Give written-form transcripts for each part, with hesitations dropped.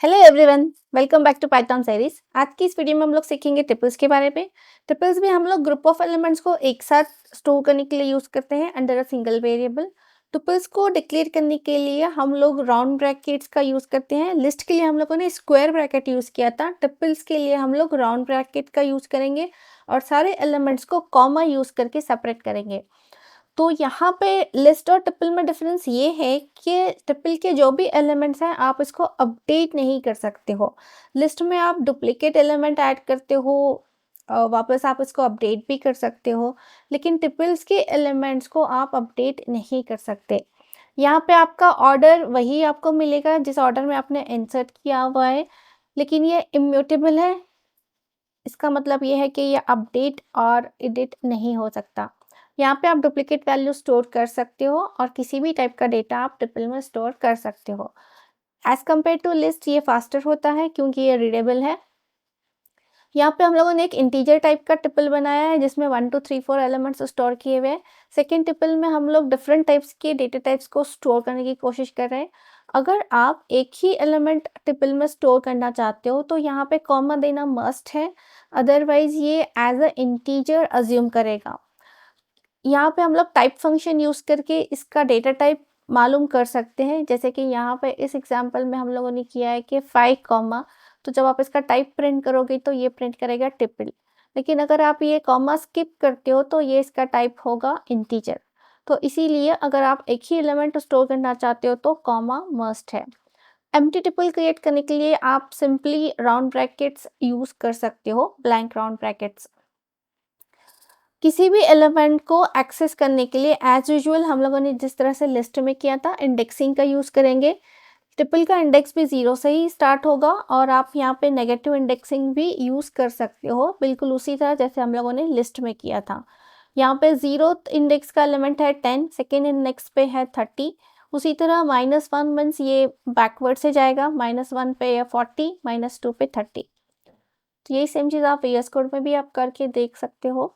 Hello everyone, welcome back to Python series. आज की इस वीडियो में हम लोग सीखेंगे ट्रिपल्स के बारे में। ट्रिपल्स में हम लोग ग्रुप ऑफ एलिमेंट्स को एक साथ स्टोर करने के लिए यूज करते हैं under a single variable. Triples को डिक्लेयर करने के लिए हम लोग राउंड ब्रैकेट्स का यूज करते हैं। लिस्ट के लिए हम लोगों ने स्क्वायर ब्रैकेट यूज किया था, ट्रिपल्स के लिए हम लोग राउंड ब्रैकेट का यूज करेंगे और सारे एलिमेंट्स को कॉमा यूज करके सेपरेट करेंगे। तो यहाँ पे लिस्ट और ट्रिपल में डिफरेंस ये है कि ट्रिपल के जो भी एलिमेंट्स हैं आप इसको अपडेट नहीं कर सकते हो। लिस्ट में आप डुप्लीकेट एलिमेंट ऐड करते हो, वापस आप इसको अपडेट भी कर सकते हो, लेकिन ट्रिपल्स के एलिमेंट्स को आप अपडेट नहीं कर सकते। यहाँ पे आपका ऑर्डर वही आपको मिलेगा जिस ऑर्डर में आपने इंसर्ट किया हुआ है, लेकिन ये इम्यूटेबल है। इसका मतलब ये है कि ये अपडेट और एडिट नहीं हो सकता। यहाँ पे आप डुप्लीकेट वैल्यू स्टोर कर सकते हो और किसी भी टाइप का डेटा आप ट्रिपल में स्टोर कर सकते हो। एज कम्पेयर टू लिस्ट ये फास्टर होता है क्योंकि ये रीडेबल है। यहाँ पे हम लोगों ने एक इंटीजर टाइप का ट्रिपल बनाया है जिसमें 1 2 3 4 एलिमेंट्स स्टोर किए हुए हैं। सेकेंड ट्रिपल में हम लोग डिफरेंट टाइप्स के डेटा टाइप्स को स्टोर करने की कोशिश कर रहे हैं। अगर आप एक ही एलिमेंट ट्रिपल में स्टोर करना चाहते हो तो यहाँ पे कॉमा देना मस्ट है, अदरवाइज ये एज अ इंटीजर अज्यूम करेगा। यहाँ पे हम लोग टाइप फंक्शन यूज करके इसका डेटा टाइप मालूम कर सकते हैं, जैसे कि यहाँ पे इस एग्जांपल में हम लोगों ने किया है कि 5 कॉमा, तो जब आप इसका टाइप प्रिंट करोगे तो ये प्रिंट करेगा ट्रिपल। लेकिन अगर आप ये कॉमा स्किप करते हो तो ये इसका टाइप होगा इंटीजर। तो इसीलिए अगर आप एक ही एलिमेंट स्टोर करना चाहते हो तो कॉमा मस्ट है। एम्प्टी ट्रिपल क्रिएट करने के लिए आप सिंपली राउंड ब्रैकेट्स यूज कर सकते हो, ब्लैंक राउंड ब्रैकेट्स। किसी भी एलिमेंट को एक्सेस करने के लिए एज यूजुअल हम लोगों ने जिस तरह से लिस्ट में किया था इंडेक्सिंग का यूज़ करेंगे। ट्रिपल का इंडेक्स भी 0 से ही स्टार्ट होगा और आप यहाँ पे नेगेटिव इंडेक्सिंग भी यूज़ कर सकते हो, बिल्कुल उसी तरह जैसे हम लोगों ने लिस्ट में किया था। यहाँ पे 0th इंडेक्स का एलिमेंट है 10, सेकेंड इंडेक्स पे है 30। उसी तरह -1 मीन्स ये बैकवर्ड से जाएगा, -1 पे है 40, -2 पे 30। तो यही सेम चीज़ आप VS कोड में भी आप करके देख सकते हो।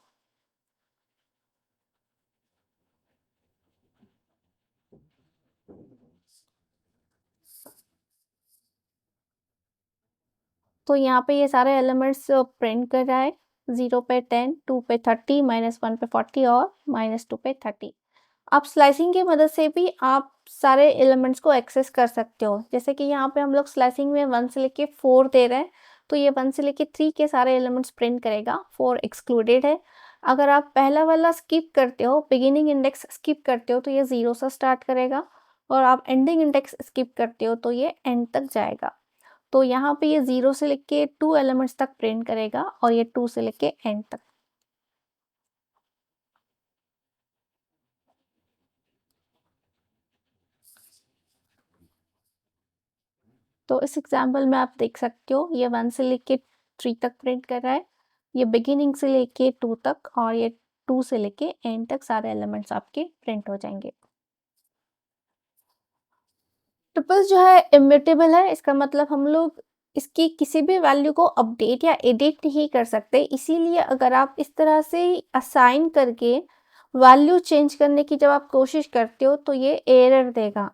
तो यहाँ पे ये सारे एलिमेंट्स प्रिंट कर रहा है, 0 पे 10, 2 पे 30, -1 पे 40 और -2 पे 30। आप स्लाइसिंग की मदद से भी आप सारे एलिमेंट्स को एक्सेस कर सकते हो। जैसे कि यहाँ पे हम लोग स्लाइसिंग में 1 से लेके 4 दे रहे हैं, तो ये 1 से लेके 3 के सारे एलिमेंट्स प्रिंट करेगा, 4 एक्सक्लूडेड है। अगर आप पहला वाला स्किप करते हो, बिगिनिंग इंडेक्स स्किप करते हो, तो ये 0 से स्टार्ट करेगा और आप एंडिंग इंडेक्स स्किप करते हो तो ये एंड तक जाएगा। तो यहाँ पे ये 0 से लेके 2 एलिमेंट्स तक प्रिंट करेगा और ये 2 से लेके एंड तक। तो इस एग्जांपल में आप देख सकते हो ये 1 से लेके 3 तक प्रिंट कर रहा है, ये बिगिनिंग से लेके 2 तक और ये 2 से लेके एंड तक सारे एलिमेंट्स आपके प्रिंट हो जाएंगे। ट्रिपल्स जो है इम्यूटेबल है, इसका मतलब हम लोग इसकी किसी भी वैल्यू को अपडेट या एडिट नहीं कर सकते। इसीलिए अगर आप इस तरह से असाइन करके वैल्यू चेंज करने की जब आप कोशिश करते हो तो ये एरर देगा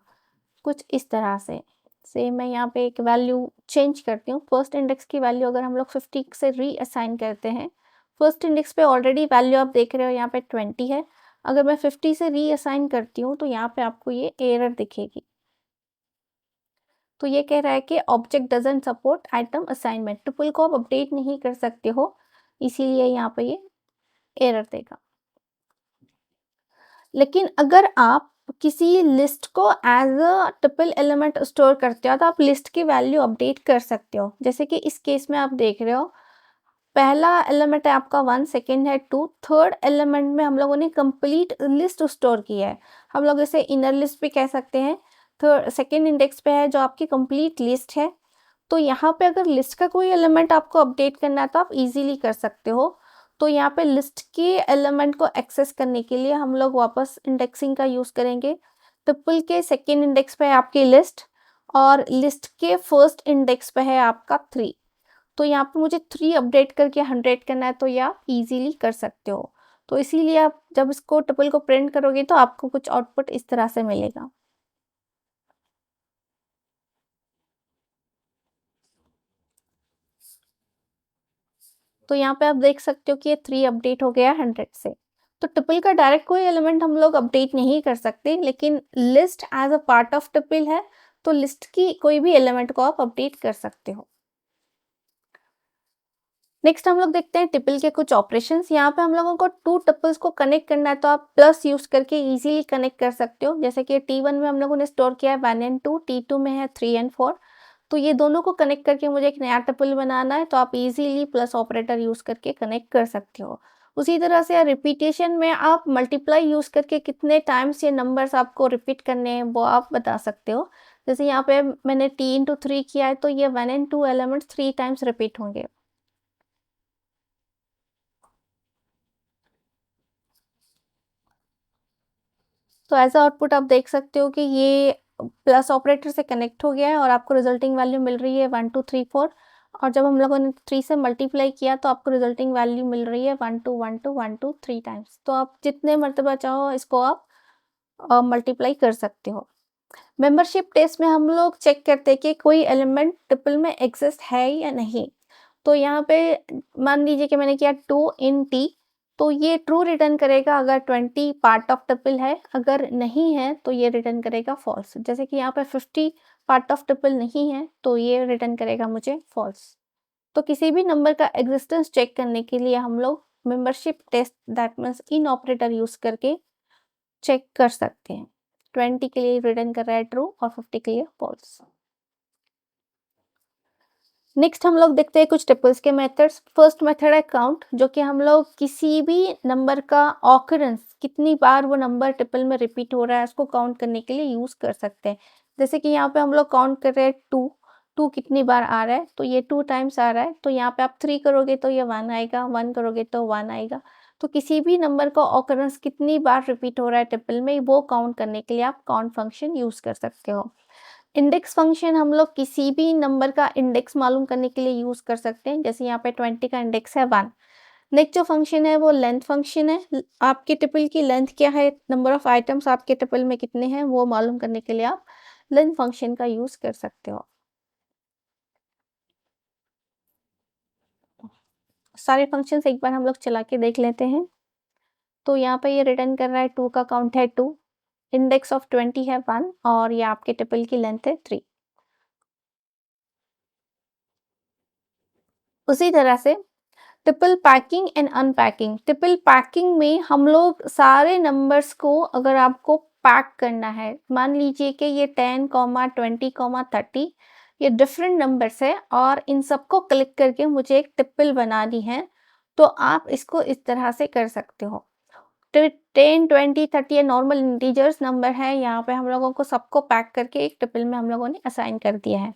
कुछ इस तरह से मैं यहाँ पे एक वैल्यू चेंज करती हूँ। फर्स्ट इंडेक्स की वैल्यू अगर हम लोग 50 से रीअसाइन करते हैं, फर्स्ट इंडेक्स पे ऑलरेडी वैल्यू आप देख रहे हो यहाँ पे 20 है। अगर मैं 50 से रीअसाइन करती हूँ तो यहाँ पे आपको ये एरर दिखेगी। तो ये कह रहा है कि object doesn't support item assignment, tuple को आप अपडेट नहीं कर सकते हो, इसीलिए यहाँ पे ये एरर देगा। लेकिन अगर आप किसी लिस्ट को as a triple element store करते हो तो आप लिस्ट की वैल्यू अपडेट कर सकते हो। जैसे कि इस केस में आप देख रहे हो, पहला एलिमेंट है आपका 1, सेकेंड है 2, थर्ड एलिमेंट में हम लोगों ने कंप्लीट लिस्ट स्टोर की है। हम लोग इसे इनर लिस्ट भी कह सकते हैं। थर्ड सेकेंड इंडेक्स पे है जो आपकी कंप्लीट लिस्ट है। तो यहाँ पे अगर लिस्ट का कोई एलिमेंट आपको अपडेट करना है तो आप इजीली कर सकते हो। तो यहाँ पे लिस्ट के एलिमेंट को एक्सेस करने के लिए हम लोग वापस इंडेक्सिंग का यूज़ करेंगे। ट्रिपल के सेकेंड इंडेक्स पे है आपकी लिस्ट और लिस्ट के फर्स्ट इंडेक्स पे है आपका 3। तो यहाँ पे मुझे 3 अपडेट करके 100 करना है तो ये आप इजीली कर सकते हो। तो इसीलिए आप जब इसको ट्रिपल को प्रिंट करोगे तो आपको कुछ आउटपुट इस तरह से मिलेगा। तो यहाँ पे आप देख सकते हो कि ये 3 अपडेट हो गया 100 से। तो टपल का डायरेक्ट कोई एलिमेंट हम लोग अपडेट नहीं कर सकते, लेकिन list as a part of tuple है, तो लिस्ट की कोई भी एलिमेंट को आप अपडेट कर सकते हो। नेक्स्ट हम लोग देखते हैं टपल के कुछ ऑपरेशंस। यहाँ पे हम लोगों को 2 टपल्स को कनेक्ट करना है, तो आप प्लस यूज़ करके इजीली कनेक्ट कर सकते हो। जैसे कि T1 में हम लोगों ने स्टोर किया है 1 एंड 2, T2 में है 3 एंड 4। तो ये दोनों को कनेक्ट करके मुझे एक नया टपल बनाना है, तो आप इजीली प्लस ऑपरेटर यूज़ करके कनेक्ट कर सकते हो। उसी तरह से रिपीटेशन में आप मल्टीप्लाई यूज़ करके कितने टाइम्स ये नंबर्स आपको रिपीट करने हैं वो आप बता सकते हो। जैसे यहाँ पे मैंने T इंटू 3 किया है, तो ये 1 एंड 2 एलिमेंट्स 3 टाइम्स रिपीट होंगे। तो एज अ आउटपुट आप देख सकते हो कि ये प्लस ऑपरेटर से कनेक्ट हो गया है और आपको रिजल्टिंग वैल्यू मिल रही है 1 2 3 4। और जब हम लोगों ने 3 से मल्टीप्लाई किया तो आपको रिजल्टिंग वैल्यू मिल रही है 1 2 1 2 1 2 3 टाइम्स। तो आप जितने मर्तबा चाहो इसको आप मल्टीप्लाई कर सकते हो। मेंबरशिप टेस्ट में हम लोग चेक करते हैं कि कोई एलिमेंट ट्रिपल में एग्जिस्ट है या नहीं। तो यहाँ पे मान लीजिए कि मैंने किया 2 इन टी, तो ये ट्रू रिटर्न करेगा अगर 20 पार्ट ऑफ ट्रिपल है, अगर नहीं है तो ये रिटर्न करेगा फॉल्स। जैसे कि यहाँ पे 50 पार्ट ऑफ ट्रिपल नहीं है, तो ये रिटर्न करेगा मुझे फॉल्स। तो किसी भी नंबर का एग्जिस्टेंस चेक करने के लिए हम लोग membership test that means in operator use करके चेक कर सकते हैं। 20 के लिए रिटर्न कर रहा है ट्रू और 50 के लिए फॉल्स। नेक्स्ट हम लोग देखते हैं कुछ ट्रिपल्स के मेथड्स। फर्स्ट मेथड है काउंट, जो कि हम लोग किसी भी नंबर का ऑकरेंस, कितनी बार वो नंबर ट्रिपल में रिपीट हो रहा है, उसको काउंट करने के लिए यूज कर सकते हैं। जैसे कि यहाँ पे हम लोग काउंट कर रहे हैं 2, 2 कितनी बार आ रहा है, तो ये 2 टाइम्स आ रहा है। तो यहाँ पे आप 3 करोगे तो ये 1 आएगा, 1 करोगे तो 1 आएगा। तो किसी भी नंबर का ऑकरेंस कितनी बार रिपीट हो रहा है ट्रिपल में, वो काउंट करने के लिए आप काउंट फंक्शन यूज कर सकते हो। इंडेक्स फंक्शन हम लोग किसी भी नंबर का इंडेक्स मालूम करने के लिए यूज कर सकते हैं। जैसे यहाँ पे 20 का इंडेक्स है 1। नेक्स्ट जो फंक्शन है वो लेंथ फंक्शन है। आपके ट्रिपल की लेंथ क्या है, नंबर ऑफ आइटम्स आपके ट्रिपल में कितने हैं, वो मालूम करने के लिए आप लेंथ फंक्शन का यूज कर सकते हो। सारे फंक्शंस एक बार हम लोग चला के देख लेते हैं। तो यहाँ पे ये रिटर्न कर रहा है 2 का काउंट है 2, इंडेक्स ऑफ 20 है 1 और ये आपके ट्रिपल की लेंथ है 3। उसी तरह से triple packing and unpacking. Triple packing में हम लोग सारे नंबर्स को अगर आपको पैक करना है, मान लीजिए कि ये 10, 20, 30 ये डिफरेंट नंबर्स है और इन सबको क्लिक करके मुझे एक ट्रिपल बनानी है, तो आप इसको इस तरह से कर सकते हो। 10, 20, 30 ये नॉर्मल इंटीजर्स नंबर है, यहाँ पे हम लोगों को सबको पैक करके एक ट्रिपल में हम लोगों ने असाइन कर दिया है,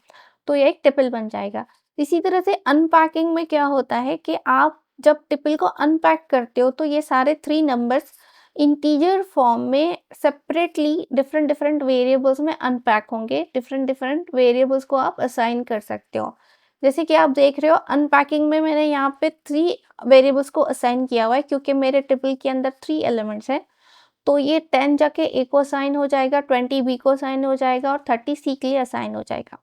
तो ये एक ट्रिपल बन जाएगा। इसी तरह से अनपैकिंग में क्या होता है कि आप जब ट्रिपल को अनपैक करते हो तो ये सारे 3 नंबर्स इंटीजर फॉर्म में सेपरेटली डिफरेंट डिफरेंट वेरिएबल्स में अनपैक होंगे। डिफरेंट डिफरेंट वेरिएबल्स को आप असाइन कर सकते हो। जैसे कि आप देख रहे हो अनपैकिंग में मैंने यहाँ पे 3 वेरिएबल्स को असाइन किया हुआ है, क्योंकि मेरे ट्रिपल के अंदर 3 एलिमेंट्स हैं। तो ये 10 जाके ए को असाइन हो जाएगा, 20 बी को असाइन हो जाएगा और 30 सी के लिए असाइन हो जाएगा।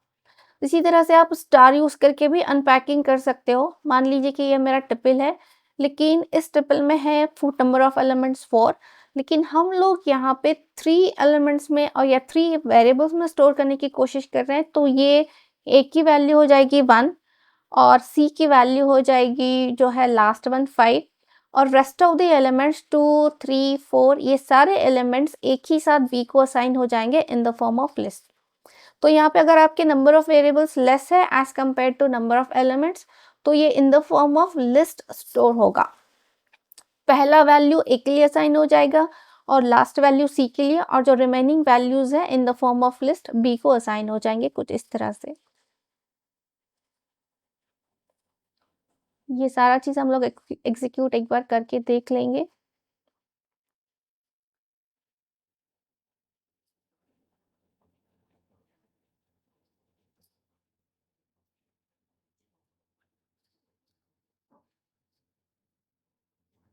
इसी तरह से आप स्टार यूज करके भी अनपैकिंग कर सकते हो। मान लीजिए कि ये मेरा ट्रिपल है, लेकिन इस ट्रिपल में है फुट नंबर ऑफ एलिमेंट्स 4, लेकिन हम लोग यहाँ पे 3 एलिमेंट्स में और या 3 वेरिएबल्स में स्टोर करने की कोशिश कर रहे हैं। तो ये ए की वैल्यू हो जाएगी 1 और सी की वैल्यू हो जाएगी जो है लास्ट वन 5 और रेस्ट ऑफ द एलिमेंट्स 2 3 4 ये सारे एलिमेंट्स एक ही साथ बी को असाइन हो जाएंगे in the form of list. तो यहाँ पे अगर आपके नंबर ऑफ वेरिएबल्स लेस है as compare to number of elements, तो ये in the form of list store होगा। पहला वैल्यू ए के लिए असाइन हो जाएगा और लास्ट वैल्यू सी के लिए, और जो रिमेनिंग वैल्यूज है in the form of list B को असाइन हो जाएंगे, कुछ इस तरह से। ये सारा चीज हम लोग एग्जीक्यूट एक बार करके देख लेंगे।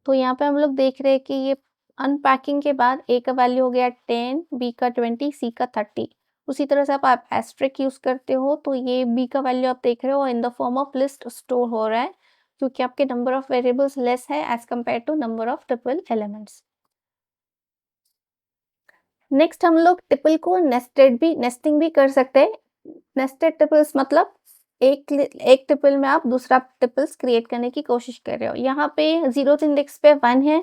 तो यहाँ पे हम लोग देख रहे हैं कि ये अनपैकिंग के बाद ए का वैल्यू हो गया 10, बी का 20, सी का 30। उसी तरह से आप एस्ट्रिक यूज करते हो तो ये बी का वैल्यू आप देख रहे हो in the form of list store हो रहा है क्योंकि आपके नंबर ऑफ वेरिएबल्स लेस है as compare to number of triple elements. Next हम लोग ट्रिपल को नेस्टिंग भी कर सकते हैं। नेस्टेड ट्रिपल्स मतलब एक ट्रिपल में आप दूसरा ट्रिपल्स क्रिएट करने की कोशिश कर रहे हो। यहाँ पे 0th इंडेक्स पे 1 है,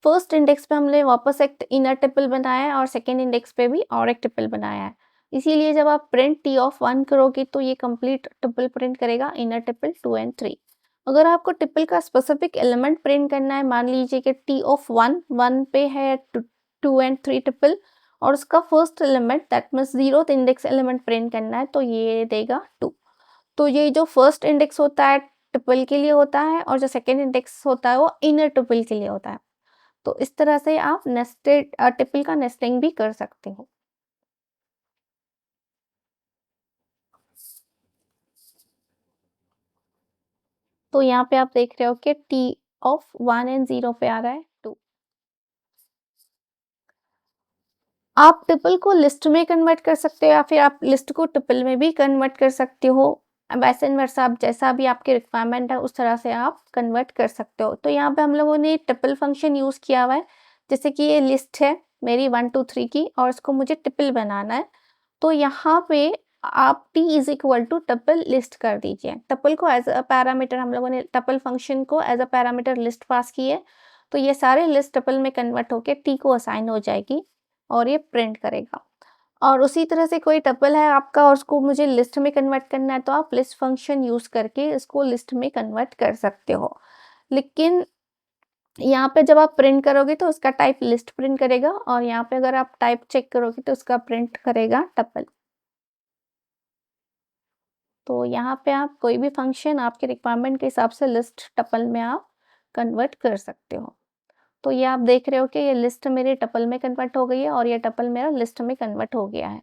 फर्स्ट इंडेक्स पे हमने वापस एक इनर ट्रिपल बनाया है और सेकेंड इंडेक्स पे भी और एक ट्रिपल बनाया है। इसीलिए जब आप प्रिंट टी ऑफ 1 करोगे तो ये कंप्लीट ट्रिपल प्रिंट करेगा, इनर ट्रिपल 2 एंड 3। अगर आपको ट्रिपल का स्पेसिफिक एलिमेंट प्रिंट करना है, मान लीजिए कि टी ऑफ 1 पे है 2 एंड 3 ट्रिपल और उसका first element that means 0th index element print करना है, तो ये देगा 2। तो ये जो फर्स्ट इंडेक्स होता है ट्रिपल के लिए होता है और जो सेकेंड इंडेक्स होता है वो इनर ट्रिपल के लिए होता है। तो इस तरह से आप नेस्टेड ट्रिपल का नेस्टिंग भी कर सकते हो। तो यहाँ पे आप देख रहे हो कि टी ऑफ 1 एंड 0 पे आ रहा है 2। आप ट्रिपल को लिस्ट में कन्वर्ट कर सकते हो या फिर आप लिस्ट को ट्रिपल में भी कन्वर्ट कर सकते हो। वैसे एंड वैसा आप जैसा भी आपकी रिक्वायरमेंट है उस तरह से आप कन्वर्ट कर सकते हो। तो यहाँ पे हम लोगों ने ट्रिपल फंक्शन यूज़ किया हुआ है। जैसे कि ये लिस्ट है मेरी 1 2 3 की और इसको मुझे ट्रिपल बनाना है। तो यहाँ पे आप t is equal to triple list कर दीजिए। ट्रिपल को एज अ पैरामीटर हम लोगों ने ट्रिपल फंक्शन को एज अ पैरामीटर लिस्ट पास की है। तो ये सारे लिस्ट ट्रिपल में कन्वर्ट होके t को असाइन हो जाएगी और ये प्रिंट करेगा। और उसी तरह से कोई टपल है आपका और उसको मुझे लिस्ट में कन्वर्ट करना है, तो आप लिस्ट फंक्शन यूज़ करके इसको लिस्ट में कन्वर्ट कर सकते हो। लेकिन यहाँ पे जब आप प्रिंट करोगे तो उसका टाइप लिस्ट प्रिंट करेगा और यहाँ पे अगर आप टाइप चेक करोगे तो उसका प्रिंट करेगा टपल। तो यहाँ पे आप कोई भी फंक्शन आपके रिक्वायरमेंट के हिसाब से लिस्ट टपल में आप कन्वर्ट कर सकते हो। तो ये आप देख रहे हो कि ये लिस्ट मेरे टपल में कन्वर्ट हो गई है और ये टपल मेरा लिस्ट में कन्वर्ट हो गया है।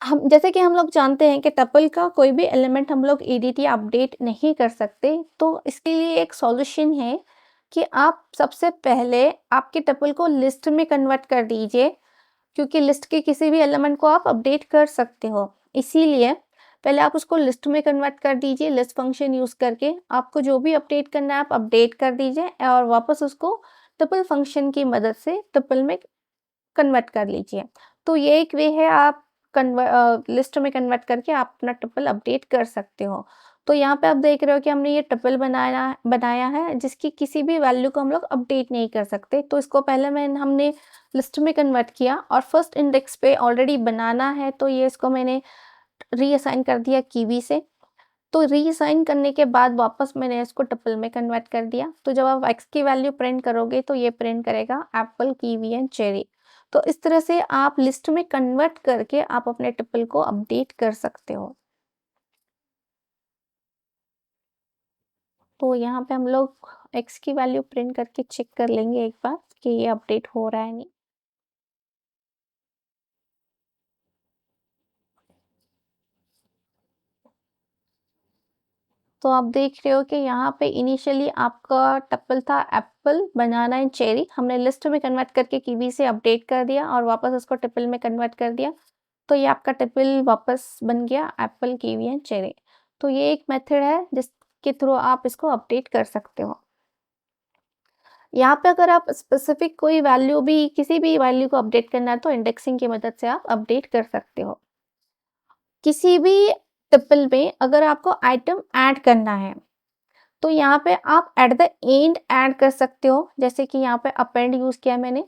हम जैसे कि हम लोग जानते हैं कि टपल का कोई भी एलिमेंट हम लोग एडिट या अपडेट नहीं कर सकते, तो इसके लिए एक सॉल्यूशन है कि आप सबसे पहले आपके टपल को लिस्ट में कन्वर्ट कर दीजिए, क्योंकि लिस्ट के किसी भी एलिमेंट को आप अपडेट कर सकते हो। इसीलिए पहले आप उसको लिस्ट में कन्वर्ट कर दीजिए लिस्ट फंक्शन यूज़ करके। आपको जो भी अपडेट करना है आप अपडेट कर दीजिए और वापस उसको टपल फंक्शन की मदद से टपल में कन्वर्ट कर लीजिए। तो ये एक वे है, आप लिस्ट में कन्वर्ट करके आप अपना टपल अपडेट कर सकते हो। तो यहाँ पे आप देख रहे हो कि हमने ये टपल बनाया है जिसकी किसी भी वैल्यू को हम लोग अपडेट नहीं कर सकते। तो इसको पहले हमने लिस्ट में कन्वर्ट किया और फर्स्ट इंडेक्स पे ऑलरेडी बनाना है, तो ये इसको मैंने रीअसाइन कर दिया कीवी से। तो रीअसाइन करने के बाद वापस मैंने इसको टपल में कन्वर्ट कर दिया। तो जब आप x की वैल्यू प्रिंट करोगे तो ये प्रिंट करेगा एप्पल, कीवी एंड चेरी। तो इस तरह से आप लिस्ट में कन्वर्ट करके आप अपने टपल को अपडेट कर सकते हो। तो यहाँ पे हम लोग x की वैल्यू प्रिंट करके चेक कर लेंगे एक बार कि ये अपडेट हो रहा है नहीं। तो आप देख रहे हो कि यहाँ पे इनिशियली आपका टपल था एप्पल, बनाना एंड चेरी। हमने लिस्ट में कन्वर्ट करके कीवी से अपडेट कर दिया और वापस उसको टपल में कन्वर्ट कर दिया। तो ये आपका टपल वापस बन गया एप्पल, कीवी एंड चेरी। तो ये एक मेथड है जिसके थ्रू आप इसको अपडेट कर सकते हो। यहाँ पे अगर आप स्पेसिफिक कोई वैल्यू भी किसी भी वैल्यू को अपडेट करना है तो इंडेक्सिंग की मदद से आप अपडेट कर सकते हो। किसी भी टपल में अगर आपको आइटम ऐड करना है तो यहाँ पे आप एट द एंड ऐड कर सकते हो। जैसे कि यहाँ पे अपेंड यूज़ किया है मैंने।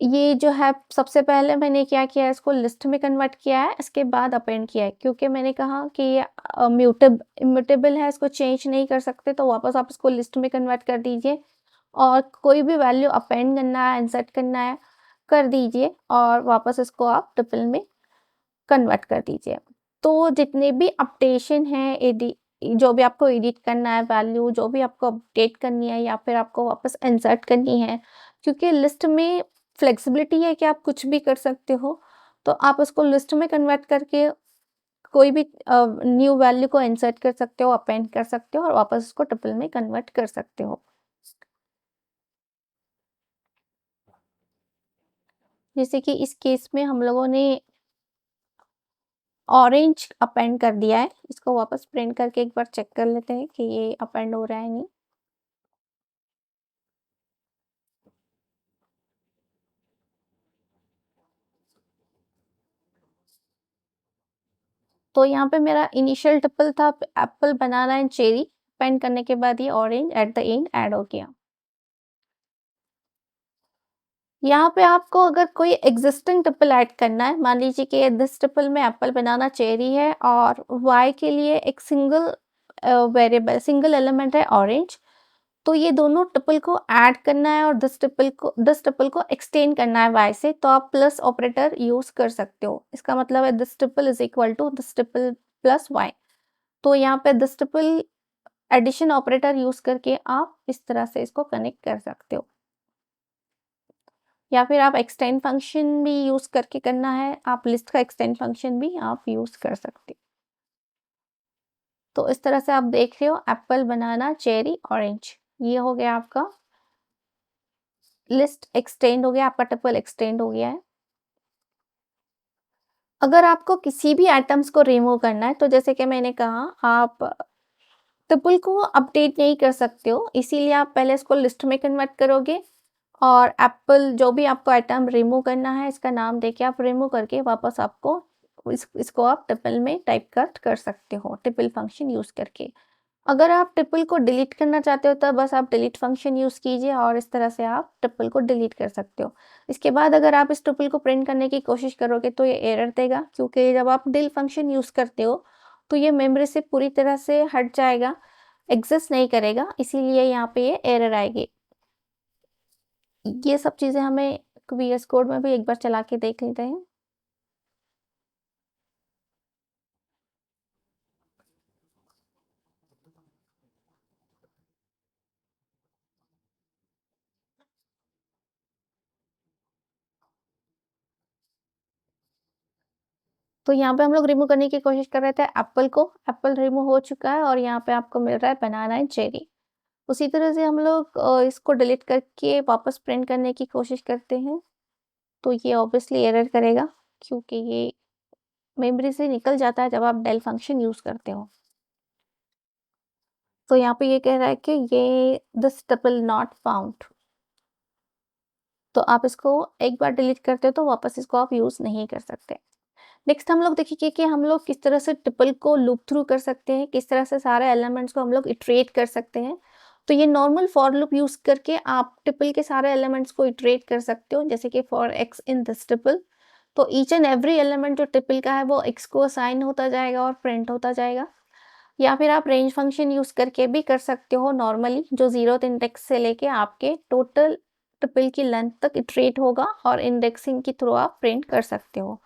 ये जो है सबसे पहले मैंने क्या किया है, इसको लिस्ट में कन्वर्ट किया है, इसके बाद अपेंड किया है, क्योंकि मैंने कहा कि ये इम्यूटेबल है, इसको चेंज नहीं कर सकते। तो वापस आप इसको लिस्ट में कन्वर्ट कर दीजिए और कोई भी वैल्यू अपेंड करना है, इंसर्ट करना है, कर दीजिए और वापस इसको आप ट्रिपल में कन्वर्ट कर दीजिए। तो जितने भी अपडेशन हैं, जो भी आपको एडिट करना है वैल्यू, जो भी आपको अपडेट करनी है या फिर आपको वापस इंसर्ट करनी है, क्योंकि लिस्ट में फ्लेक्सिबिलिटी है कि आप कुछ भी कर सकते हो, तो आप उसको लिस्ट में कन्वर्ट करके कोई भी न्यू वैल्यू को इंसर्ट कर सकते हो, अपेंड कर सकते हो और वापस उसको ट्रिपल में कन्वर्ट कर सकते हो। जैसे कि इस केस में हम लोगों ने ऑरेंज अपेंड कर दिया है। इसको वापस प्रिंट करके एक बार चेक कर लेते हैं कि ये अपेंड हो रहा है नहीं। तो यहाँ पे मेरा इनिशियल ट्रिपल था Apple, banana and cherry, append करने के बाद ये orange at the end add हो गया। यहाँ पे आपको अगर कोई एग्जिस्टिंग ट्रिपल ऐड करना है, मान लीजिए कि दिस ट्रिपल में एप्पल, बनाना, चेरी है और y के लिए एक सिंगल वेरिएबल, सिंगल एलिमेंट है ऑरेंज, तो ये दोनों ट्रिपल को ऐड करना है और दिस ट्रिपल को एक्सटेंड करना है y से, तो आप प्लस ऑपरेटर यूज कर सकते हो। इसका मतलब है this triple is equal to this triple plus y। तो यहाँ पे this triple addition operator use करके आप इस तरह से इसको कनेक्ट कर सकते हो, या फिर आप एक्सटेंड फंक्शन भी यूज करके करना है, आप लिस्ट का एक्सटेंड फंक्शन भी आप यूज कर सकते हो। तो इस तरह से आप देख रहे हो एप्पल, बनाना, चेरी, ऑरेंज, ये हो गया आपका लिस्ट एक्सटेंड हो गया, आपका ट्रिपल एक्सटेंड हो गया है। अगर आपको किसी भी आइटम्स को रिमूव करना है, तो जैसे कि मैंने कहा आप ट्रिपल को अपडेट नहीं कर सकते हो, इसीलिए आप पहले इसको लिस्ट में कन्वर्ट करोगे और एप्पल, जो भी आपको आइटम रिमूव करना है, इसका नाम देके आप रिमूव करके वापस आपको इसको आप ट्रिपल में टाइप कट कर सकते हो ट्रिपल फंक्शन यूज करके। अगर आप ट्रिपल को डिलीट करना चाहते हो तो बस आप डिलीट फंक्शन यूज कीजिए और इस तरह से आप ट्रिपल को डिलीट कर सकते हो। इसके बाद अगर आप इस ट्रिपल को प्रिंट करने की कोशिश करोगे तो ये एरर देगा, क्योंकि जब आप डिल फंक्शन यूज करते हो तो ये मेमोरी से पूरी तरह से हट जाएगा, एग्जिस्ट नहीं करेगा, इसीलिए यहाँ पे ये एरर आएगी। ये सब चीज़ें हमें वीएस कोड में भी एक बार चला के देख लेते हैं। तो यहाँ पे हम लोग रिमूव करने की कोशिश कर रहे थे एप्पल को, एप्पल रिमूव हो चुका है और यहाँ पे आपको मिल रहा है बनाना एंड चेरी। उसी तरह से हम लोग इसको डिलीट करके वापस प्रिंट करने की कोशिश करते हैं, तो ये ऑब्वियसली एरर करेगा, क्योंकि ये मेमोरी से निकल जाता है जब आप डेल फंक्शन यूज़ करते हो। तो यहाँ पे ये कह रहा है कि ये दिस ट्रिपल नॉट फाउंड, तो आप इसको एक बार डिलीट करते हो तो वापस इसको आप यूज़ नहीं कर सकते। नेक्स्ट हम लोग देखेंगे कि हम लोग किस तरह से ट्रिपल को लूप थ्रू कर सकते हैं, किस तरह से सारे एलिमेंट्स को हम लोग इटरेट कर सकते हैं। तो ये नॉर्मल फॉर लूप यूज़ करके आप ट्रिपल के सारे एलिमेंट्स को इटरेट कर सकते हो, जैसे कि for x in this triple, तो ईच एंड एवरी एलिमेंट जो ट्रिपल का है वो एक्स को असाइन होता जाएगा और प्रिंट होता जाएगा। या फिर आप रेंज फंक्शन यूज़ करके भी कर सकते हो नॉर्मली, जो 0th इंडेक्स से लेके आपके टोटल ट्रिपल की लेंथ तक इटरेट होगा और इंडेक्सिंग के थ्रू आप प्रिंट कर सकते हो।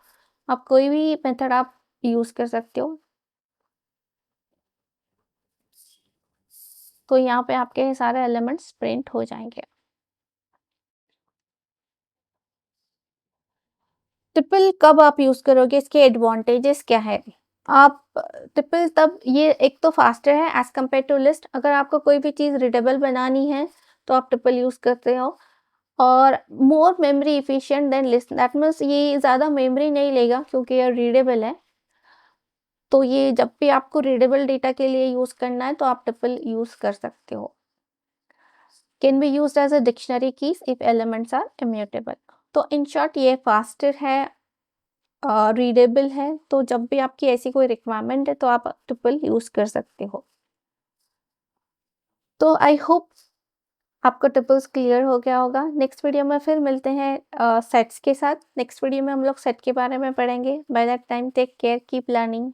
आप कोई भी मेथड आप यूज़ कर सकते हो। तो यहाँ पे आपके सारे एलिमेंट्स प्रिंट हो जाएंगे। ट्रिपल कब आप यूज़ करोगे, इसके एडवांटेजेस क्या है? आप ट्रिपल तब, ये एक तो फास्टर है एज़ कम्पेयर टू लिस्ट, अगर आपको कोई भी चीज़ रीडेबल बनानी है तो आप ट्रिपल यूज़ करते हो, और मोर memory efficient then list, that means ये ज़्यादा मेमोरी नहीं लेगा क्योंकि ये रीडेबल है। तो ये जब भी आपको रीडेबल डेटा के लिए यूज़ करना है तो आप ट्रिपल यूज़ कर सकते हो। Can be used as a dictionary keys if elements are immutable. तो इन शॉर्ट ये फास्टर है, रीडेबल है, तो जब भी आपकी ऐसी कोई रिक्वायरमेंट है तो आप ट्रिपल यूज़ कर सकते हो। तो आई होप आपको ट्रिपल्स क्लियर हो गया होगा। नेक्स्ट वीडियो में फिर मिलते हैं सेट्स के साथ। नेक्स्ट वीडियो में हम लोग सेट के बारे में पढ़ेंगे। Bye that time take care, keep learning.